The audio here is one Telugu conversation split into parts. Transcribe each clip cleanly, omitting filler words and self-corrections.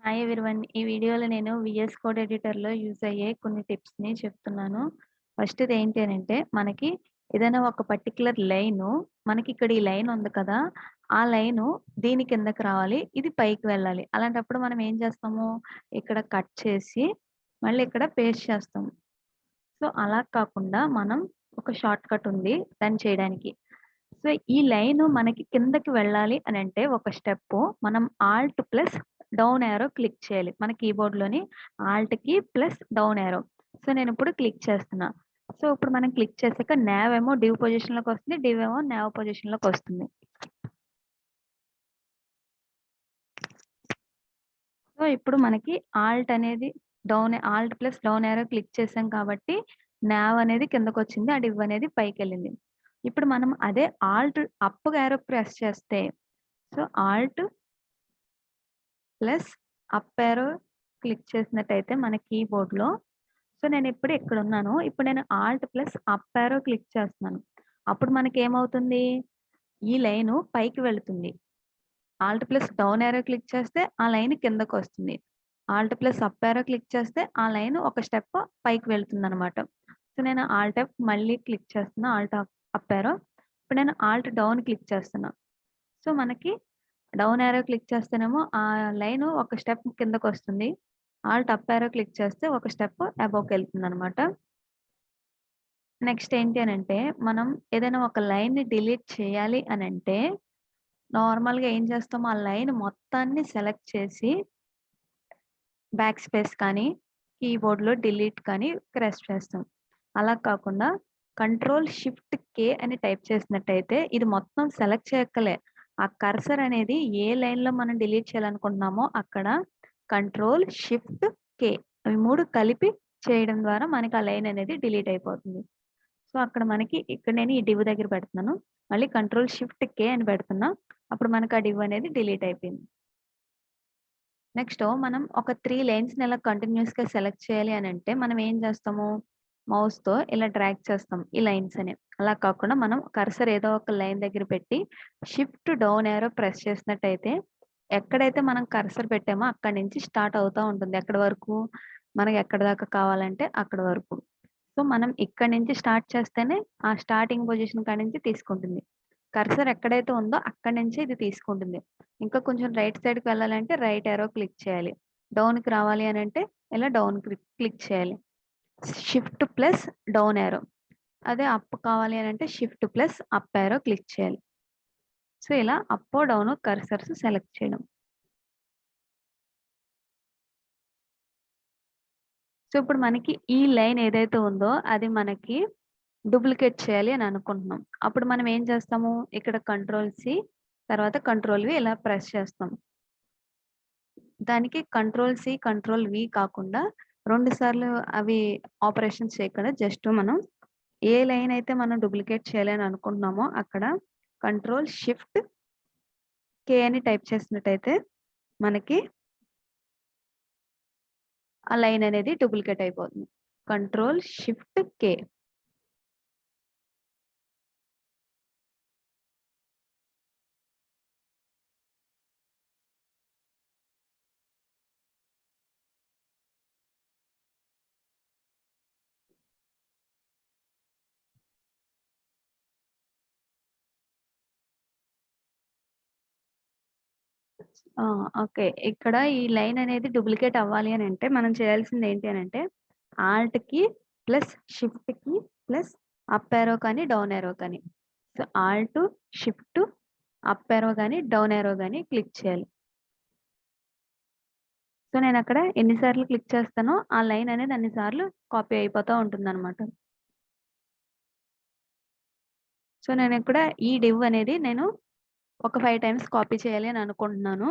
Hi everyone. ఈ వీడియోలో నేను VS కోడ్ ఎడిటర్‌లో యూజ్ అయ్యే కొన్ని టిప్స్‌ని చెప్తున్నాను. ఫస్ట్‌ది ఏంటి అనంటే, మనకి ఏదైనా ఒక పర్టిక్యులర్ లైను మనకిక్కడ ఈ లైన్ ఉంది కదా! ఆ లైను దీని కిందకి రావాలి. ఇది పైకి వెళ్ళాలి. అలాంటప్పుడు మనం ఏం చేస్తాము, ఇక్కడ కట్ చేసి మళ్ళీ ఇక్కడ పేస్ట్ చేస్తాము. సో, అలా కాకుండా మనం ఒక షార్ట్ కట్ ఉంది దాన్ని చేయడానికి. సో, ఈ లైను మనకి కిందకి వెళ్ళాలి అనంటే ఒక స్టెప్పు మనం Alt plus down arrow click చేయాలి. మన కీబోర్డ్‌లోని ఆల్ట్‌కి ప్లస్ డౌన్ యారో. సో, నేనిప్పుడు క్లిక్ చేస్తున్నా. సో, ఇప్పుడు మనం క్లిక్ చేసాక నావ్ ఏమో డివ్ పొజిషన్‌లోకొస్తుంది. డివ్ ఏమో నావ్ పొజిషన్‌లోకొస్తుంది. సో, ఇప్పుడు మనకి Alt plus down arrow click చేసాం కాబట్టి నావ్ అనేది కిందకొచ్చింది. ఆ డివ్ అనేది పైకెళ్ళింది. ఇప్పుడు మనం అదే ఆల్ట్ అప్ యారో ప్రెస్ చేస్తే so, alt plus up arrow click చేసినట్టయితే మన కీబోర్డ్‌లో సో, నేనిప్పుడు ఇక్కడున్నాను. ఇప్పుడు నేను alt plus up arrow click చేస్తున్నాను. అప్పుడు మనకేమవుతుంది? ఈ లైను పైకి వెళుతుంది. Alt plus down arrow click చేస్తే ఆ లైన్ కిందకొస్తుంది. Alt plus up arrow click చేస్తే ఆ లైన్ ఒక స్టెప్ పైకి వెళ్తుందనమాట. సో, నేను ఆల్ట్ అప్ మళ్ళీ క్లిక్ చేస్తున్నా. Up arrow. ఇప్పుడు నేను ఆల్ట్ డౌన్ క్లిక్ చేస్తున్నా. సో, మనకి డౌన్ యారో క్లిక్ చేస్తేనేమో ఆ లైను ఒక స్టెప్ కిందకొస్తుంది. ఆల్ట్ అప్ యారో క్లిక్ చేస్తే ఒక స్టెప్ అబోవ్‌కెళ్తుందనమాట. నెక్స్ట్ ఏంటి అనంటే, మనం ఏదైనా ఒక లైన్‌ని డిలీట్ చేయాలి అనంటే, నార్మల్‌గా ఏం చేస్తాం, ఆ లైన్ మొత్తాన్ని సెలెక్ట్ చేసి బ్యాక్ స్పేస్ కానీ, కీబోర్డ్‌లో డిలీట్ కానీ ప్రెస్ చేస్తాం. అలా కాకుండా కంట్రోల్ షిఫ్ట్ కే అని టైప్ చేసినట్టయితే ఇది మొత్తం సెలెక్ట్ చేయక్కలే. ఆ కర్సర్ అనేది ఏ లైన్‌లో మనం డిలీట్ చేయాలనుకుంటున్నామో అక్కడ కంట్రోల్ షిఫ్ట్ కే అవి 3 కలిపి చేయడం ద్వారా మనకి ఆ లైన్ అనేది డిలీట్ అయిపోతుంది. సో, అక్కడ మనకి ఇక్కడ నేను ఈ డివ్ దగ్గర పెడుతున్నాను. మళ్ళీ కంట్రోల్ షిఫ్ట్ కే అని పెడుతున్నా. అప్పుడు మనకు ఆ డివ్ అనేది డిలీట్ అయిపోయింది. నెక్స్ట్ మనం ఒక 3 లైన్స్‌ని ఇలా కంటిన్యూయస్‌గా సెలెక్ట్ చేయాలి అనంటే, మనం ఏం చేస్తాము? మౌస్‌తో ఇలా డ్రాగ్ చేస్తాం ఈ లైన్స్ అని. అలా కాకుండా మనం కర్సర్ ఏదో ఒక లైన్ దగ్గర పెట్టి షిఫ్ట్ డౌన్ యారో ప్రెస్ చేసినట్టయితే, ఎక్కడైతే మనం కర్సర్ పెట్టామో అక్కడి నుంచి స్టార్ట్ అవుతా ఉంటుంది. ఎక్కడి వరకు? మనకి ఎక్కడి దాకా కావాలంటే అక్కడి వరకు. సో, మనం ఇక్కడి నుంచి స్టార్ట్ చేస్తేనే ఆ స్టార్టింగ్ పొజిషన్ కాడి నుంచి తీసుకుంటుంది. కర్సర్ ఎక్కడైతే ఉందో అక్కడి నుంచే ఇది తీసుకుంటుంది. ఇంకా కొంచెం రైట్ సైడ్‌కి వెళ్ళాలంటే రైట్ యారో క్లిక్ చేయాలి. డౌన్‌కి రావాలి అనంటే ఇలా డౌన్ క్లిక్ చేయాలి. Shift plus down arrow. అదే అప్ కావాలి అనంటే shift plus up arrow click చేయాలి. సో, ఇలా అప్పో, డౌనో కర్సర్స్ సెలెక్ట్ చేయడం. సో, ఇప్పుడు మనకి ఈ లైన్ ఏదైతే ఉందో అది మనకి డూప్లికేట్ చేయాలి అని అనుకుంటున్నాం. అప్పుడు మనం ఏం చేస్తాము? ఇక్కడ కంట్రోల్ సి తర్వాత కంట్రోల్ వి ఇలా ప్రెస్ చేస్తాం. దానికి కంట్రోల్ సి, కంట్రోల్ వి కాకుండా 2 సార్లు అవి ఆపరేషన్స్ చేయకుండా జస్ట్ మనం ఏ లైన్ అయితే మనం డూప్లికేట్ చేయాలి అని అనుకుంటున్నామో అక్కడ కంట్రోల్ షిఫ్ట్ కే అని టైప్ చేసినట్టయితే మనకి ఆ లైన్ అనేది డూప్లికేట్ అయిపోతుంది. కంట్రోల్ షిఫ్ట్ కే. ఆ! ఓకే. ఇక్కడ ఈ లైన్ అనేది డూప్లికేట్ అవ్వాలి అనంటే మనం చేయాల్సింది ఏంటి అనంటే ఆల్ట్‌కి ప్లస్ షిఫ్ట్‌కి ప్లస్ అప్ యారో కానీ, డౌన్ యారో కానీ. So, Alt, shift, up arrow గాని, డౌన్ యారో గాని క్లిక్ చేయాలి. సో, నేనక్కడ ఎన్ని సార్లు క్లిక్ చేస్తానో ఆ లైన్ అనేది అన్ని సార్లు కాపీ అయిపోతా ఉంటుందనమాట. సో, నేనిక్కడ ఈ డివ్ అనేది నేను ఒక 5 టైమ్స్ కాపీ చేయాలి అని అనుకుంటున్నాను.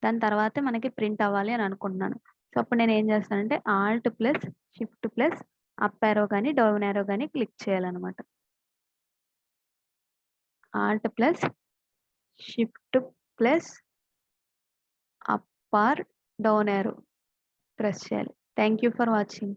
దాని తర్వాతే మనకి ప్రింట్ అవ్వాలి అని అనుకుంటున్నాను. సో, అప్పుడు నేనేం చేస్తానంటే alt plus shift plus up arrow గాని, డౌన్ యారో గాని క్లిక్ చేయాలనమాట. Alt plus shift plus up or down arrow press చేయాలి. Thank you for watching.